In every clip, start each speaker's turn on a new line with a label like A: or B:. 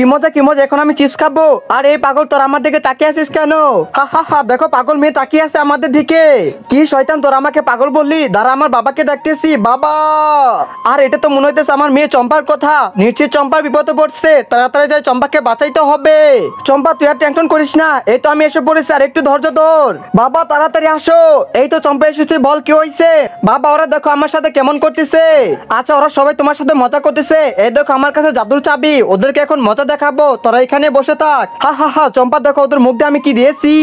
A: কি মজা এখন আমি চিপস খাবো। আর এই পাগল তোর আমার দিকে তাকিয়ে আছিস কেন? হা হা হা, দেখো পাগল মেয়ে তাকিয়ে আছে আমাদের দিকে। কি শয়তান তোর আমাকে পাগল বললি? দাঁড়া আমার বাবাকে ডাকতেছি। বাবা! আর এটা তো মনে হইতেছে আমার মেয়ে চম্পার কথা। নিশ্চয়ই চম্পা বিপদে পড়ছে, তাড়াতাড়ি যাই চম্পাকে বাঁচাইতে হবে। চম্পা তুই আর টেনশন করিস না, এই তো আমি এসে পড়েছি, আর একটু ধৈর্য ধর। বাবা তাড়াতাড়ি আসো। এই তো চম্পা এসেছে, বল কি হয়েছে? বাবা ওরা দেখো আমার সাথে কেমন করতেছে। আচ্ছা ওরা সবাই তোমার সাথে মজা করতেছে। এই দেখো আমার কাছে জাদুর চাবি, ওদেরকে এখন মজা দেখাবো, তোরা এখানে বসে থাক। হা হা হা, চম্পা দেখো ওদের মুখ দিয়ে আমি কি দিয়েছি।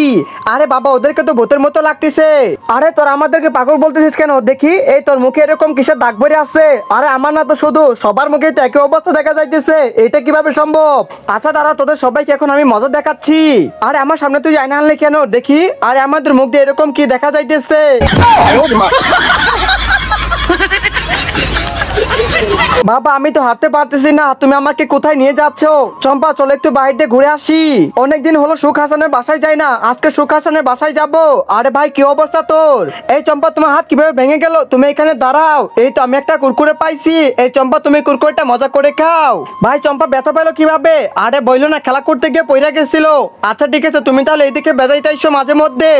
A: আরে বাবা ওদেরকে তো ভূতের মতো লাগতেছে। আরে তোরা আমাদেরকে পাগল বলতেছিস কেন? দেখি এই তোর মুখে এরকম কিসের দাগ ভরে আছে? আরে আমার না তো শুধু, সবার মুখে তো একই অবস্থা দেখা যাইতেছে, এটা কিভাবে সম্ভব? আচ্ছা দাঁড়া, তোদের সবাইকে এখন আমি মজা দেখাচ্ছি। আরে আমার সামনে তুই আয়না আনলি কেন দেখি? আরে আমাদের মুখ দিয়ে এরকম কি দেখা যাইতেছে? বাবা আমি তো হাঁটতে পারতেছি না, তুমি আমাকে কোথায় নিয়ে যাচ্ছ? চম্পা চলো একটু বাইরে দিয়ে ঘুরে আসি। অনেকদিন হলো সুখ হাসানের বাসায় যাই না, আজকে সুখ হাসানের বাসায় যাব। আরে ভাই কি অবস্থা তোর? এই চম্পা তোমার হাত কিভাবে ভেঙে গেল? তুমি এখানে দাঁড়াও, এই তো আমি একটা কুরকুরে পাইছি। এই চম্পা তুমি কুরকুরেটা মজা করে খাও। ভাই চম্পা ব্যথা পেলো কিভাবে? আরে বইলো না, খেলা করতে গিয়ে পইরা গেছিল। আচ্ছা ঠিক আছে, তুমি তাহলে এইদিকে বেজাইতে এসো মাঝে মধ্যে।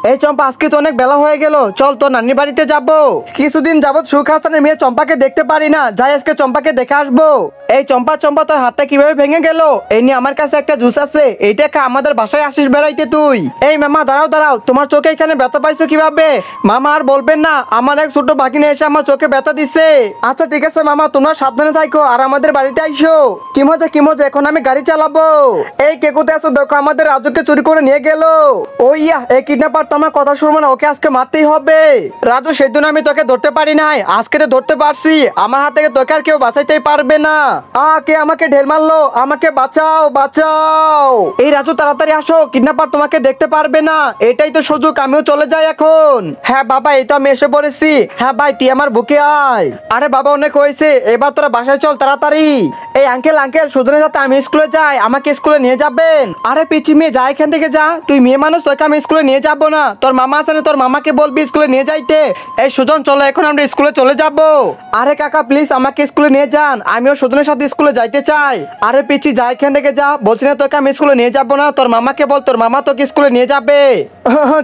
A: এই চম্পা আজকে তো অনেক বেলা হয়ে গেল, চল তোর নানির বাড়িতে যাব। কিছুদিন যাবত সুখ হাসানের মেয়ে চম্পাকে দেখতে পারি না, যাই আজকে চম্পাকে দেখে আসবো। এই চম্পা তোর হাতটা কিভাবে ভেঙে গেল? এই নিয়ে আমার কাছে একটা জুস আছে, এইটা খা, আমাদের বাসায় আসিস বেড়াইতে তুই। এই মামা দাঁড়াও, তোমার চোখে এখানে ব্যথা পাইছো কিভাবে? মামা আর বলবেন না, আমার এক ছোট বাকিনে এসে আমার চোখে ব্যথা দিছে। আচ্ছা ঠিক আছে মামা, তোমরা সাবধানে থাকো আর আমাদের বাড়িতে আইসো। কি মজা, এখন আমি গাড়ি চালাবো। এই কে কোথায় আছো দেখো, আমাদের রাজুকে চুরি করে নিয়ে গেল। ও ইয়া, এই কিডন্যাপার তো আমার কথা শুনবো না, ওকে আজকে মারতেই হবে। রাজু সেদিন আমি তোকে ধরতে পারি নাই, আজকে তো ধরতে পারছি। আমার হাত থেকে তোকে আর কেউ বাঁচাইতেই পারবে না। কে আমাকে ঢেল মারলো, আমাকে বাঁচাও। এই রাজু তাড়াতাড়ি আসো, কিডন্যাপার তোমাকে দেখতে পারবে না। এটাই তো সুযোগ, আমিও চলে যাই এখন। হ্যাঁ বাবা এই তো আমি এসে পড়েছি। হ্যাঁ ভাই তুই আমার বুকে আয়। আরে বাবা অনেক হয়েছে, এবার তোরা বাসায় চল তাড়াতাড়ি। এই আঙ্কেল সুজনের সাথে আমি স্কুলে যাই, আমাকে স্কুলে নিয়ে যাবেন? আরে পিচি মেয়ে যা এখান থেকে যা, তুই মেয়ে মানুষ, তোকে আমি স্কুলে নিয়ে যাবো না। তোর মামা আছে না, তোর মামাকে বলবি স্কুলে নিয়ে যাইতে। এই সুজন চলো এখন আমরা স্কুলে চলে যাব। আরে কাকা প্লিজ আমাকে স্কুলে নিয়ে যান, আমিও সুজনের সাথে স্কুলে যাইতে চাই। আরে পিচি যা এখান থেকে যা, বলছি না তোকে আমি স্কুলে নিয়ে যাবো না। তোর মামাকে বল, তোর মামা তোকে স্কুলে নিয়ে যাবে।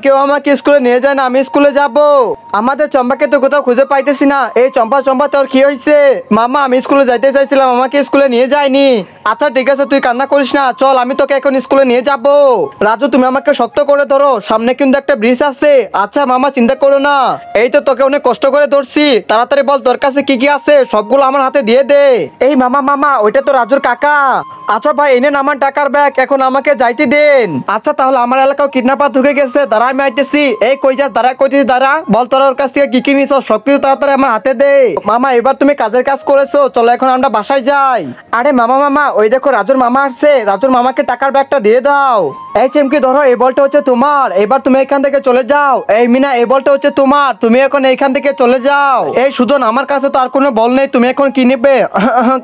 A: কেউ আমাকে স্কুলে নিয়ে যায় না, আমি স্কুলে যাব। আমাদের চম্পাকে তো কোথাও খুঁজে পাইতেছি না। এই চম্পা তোর কি হয়েছে? মামা আমি স্কুলে যাইতে চাইছিলাম, আমাকে স্কুলে নিয়ে যায়নি। আচ্ছা ঠিক আছে তুই কান্না করিস না, চল আমি তোকে এখন স্কুলে নিয়ে যাব। রাজু তুমি আমাকে শক্ত করে ধরো, সামনে কিন্তু একটা ব্রিজ আছে। আচ্ছা মামা চিন্তা করো না, এই তো তোকে অনেক কষ্ট করে ধরছি। তাড়াতাড়ি বল তোর কাছে কি কি আছে, সবগুলো আমার হাতে দিয়ে দে। এই মামা ওইটা তো রাজুর কাকা। আচ্ছা ভাই এনে আমার টাকার ব্যাগ, এখন আমাকে যাইতে দেন। আচ্ছা তাহলে আমার এলাকাও কিডন্যাপার ঢুকে গেছে, দাঁড়া আমি আইতেছি। এই কই যাস, দাঁড়া বল তোর ওর কাছ থেকে কি কি নিছ, সবকিছু তাড়াতাড়ি আমার হাতে দে। মামা এবার তুমি কাজের কাজ করেছো, চলো এখন আমরা বাসায় যাই। আরে মামা ওই দেখো রাজুর মামা আসছে, রাজুর মামাকে টাকার ব্যাগটা দিয়ে দাও। এই চিমকি ধরো, এই বলটা হচ্ছে তোমার, এবার তুমি এখান থেকে চলে যাও। এই মিনা এই বলটা হচ্ছে তোমার, তুমি এখন এইখান থেকে চলে যাও। এই সুজন আমার কাছে তো আর কোনো বল নেই, তুমি এখন কি নেবে?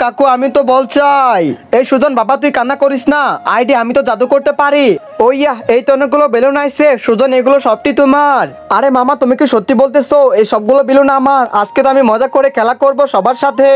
A: কাকু আমি তো বল চাই। এই সুজন বাবা তুই কান্না করিস না, আইডি আমি তো জাদু করতে পারি। ওইয়া এই তো অনেকগুলো বেলুন আইছে, সুজন এগুলো সবটি তোমার। আরে মামা তুমি কি সত্যি বলতেছো এই সবগুলো বেলুন আমার? আজকে তো আমি মজা করে খেলা করব সবার সাথে।